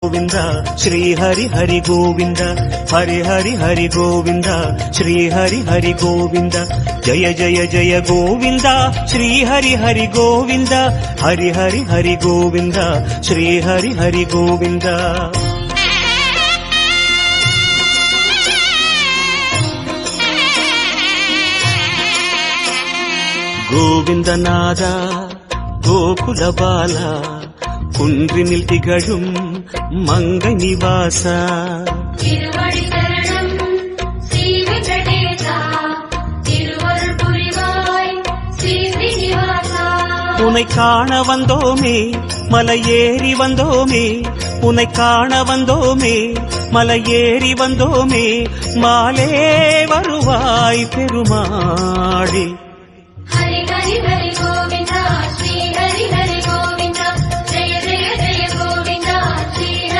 கோவிந்தா ஸ்ரீ ஹரி ஹரி கோவிந்தா ஹரி ஹரி ஹரி கோவிந்தா ஸ்ரீ ஹரி ஹரி கோவிந்தா ஜய ஜய ஜய கோவிந்தா ஸ்ரீ ஹரி ஹரி கோவிந்தா ஹரி ஹரி ஹரி கோவிந்தா ஸ்ரீ ஹரி ஹரி கோவிந்தா கோவிந்தநாதா கோகுல பாலா குன்றினில் திகழும் மங்கை நிவாசா திருவடி சரணம் ஸ்ரீ வெங்கடேசா திருவருள் புரிவாய் ஸ்ரீ ஸ்ரீனிவாசா உன்னை காண வந்தோமே மலையேறி வந்தோமே உன்னை காண வந்தோமே மலையேறி வந்தோமே மாலே வருவாய் பெருமாளே